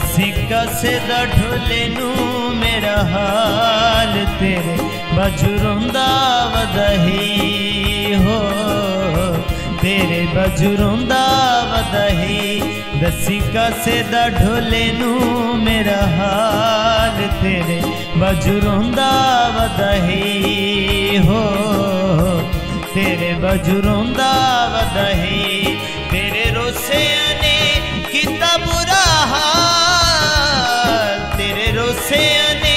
दसी कसे दा ढोले नू मेरा हाल तेरे बजुरोंदा वदही हो तेरे बजुरोंदा वदही दसी कसे दा ढोले नू मेरा हाल तेरे बजुरोंदा वदही हो तेरे बजुरोंदा वदही तेरे रोसे ने किता बुरा हाल तेरे रोसे ने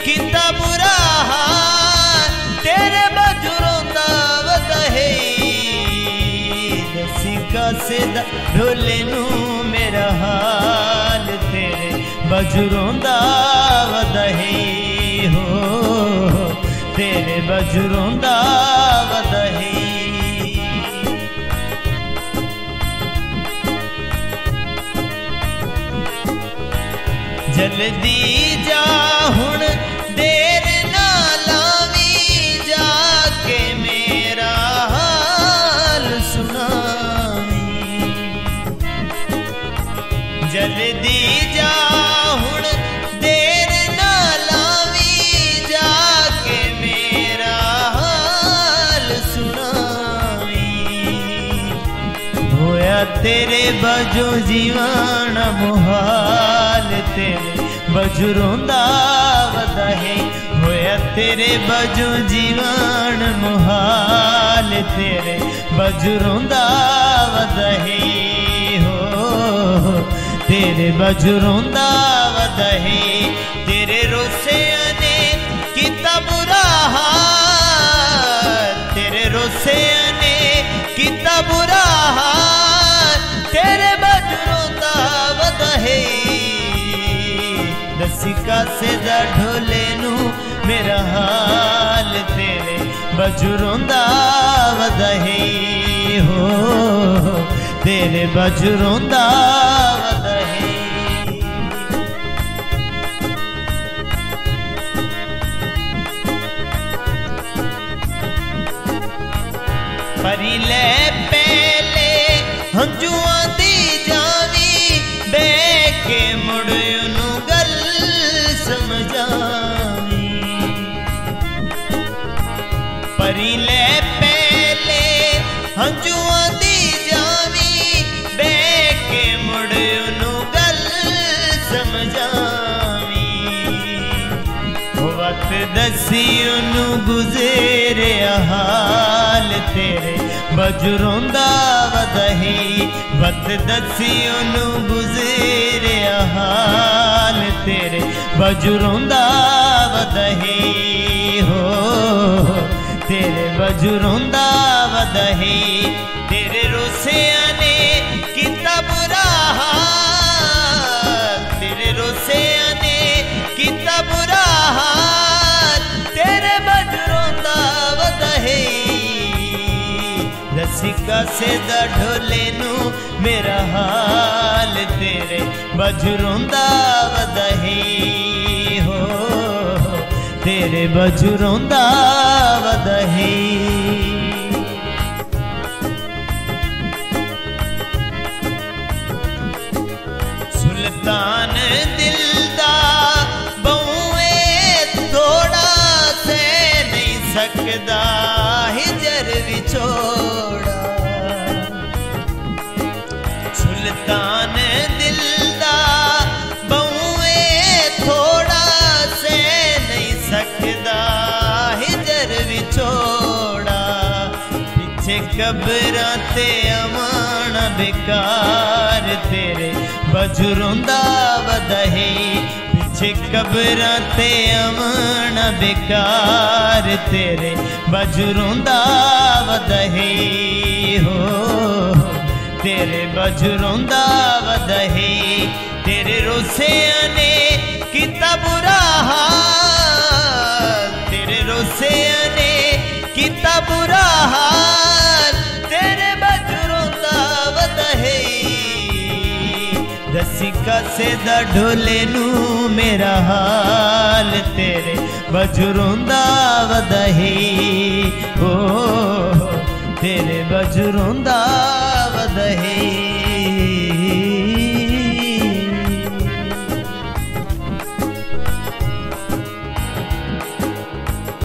किता बुरा हाल तेरे बजुरोंदा वदही दसी कसे दा ढोले नू मेरा हाल तेरे बजुरोंदा वदही हो तेरे बजुरोंदा वदही जल्दी जा हुण देर ना लावी जाके मेरा हाल सुनावी जल्दी जा हुण देर ना लावी जाके मेरा हाल सुनावी होया तेरे बजो जीवन मुहाल तेरे बजुरोंदा वदही होया तेरे बजो जीवन मुहाल तेरे बजुरोंदा वदही हो तेरे बजुरोंदा वदही तेरे रोसे ने किता बुरा हाल तेरे रोसे ने किता बुरा हाल तेरे बजुरोंदा वदही दसी कसे दा ढोले नू मेरा हाल तेरे बजुरोंदा वदही हो तेरे बजुरोंदा वदही परी ले पहले हंजुआं दी जावी बैके मुड़ समझावी परी ले पहले हंजुआं दी जावी बैके मुड़ उनु गल समझावी वक्त दसी उनु गुज़ेरे हाल तेरे बजुरोंदा वदही वक्त दसी उनु गुज़ेरे हाल तेरे बजुरोंदा वदही हो तेरे बजुरोंदा वदही तेरे रोसे ने किता बुरा हाल तेरे रोसे ने किता बुरा हाल तेरे बजुरोंदा वदही दसी कसे दा ढोले नू मेरा हाल तेरे बजुरोंदा वदही हो तेरे बजुरोंदा वदही सुल्तान दिल दा बहुए थोड़ा से नहीं सकदा हिजर विछोड़ा सुल्तान दिल दा बहुए थोड़ा से नहीं सकदा हिजर विछोड़ा पीछे कब्रां ते अमाना बेकार तेरे बजुरोंदा वदही पीछे कब्रां ते अमाना बेकार तेरे बजुरोंदा वदही हो तेरे बजुरोंदा वदही तेरे रोसे ने किता बुरा हाल तेरे रोसे ने किता बुरा हाल तेरे बजुरोंदा वदही दसी कसे दा ढोले नू मेरा हाल तेरे बजुरोंदा वदही हो तेरे बजुरोंदा वदही।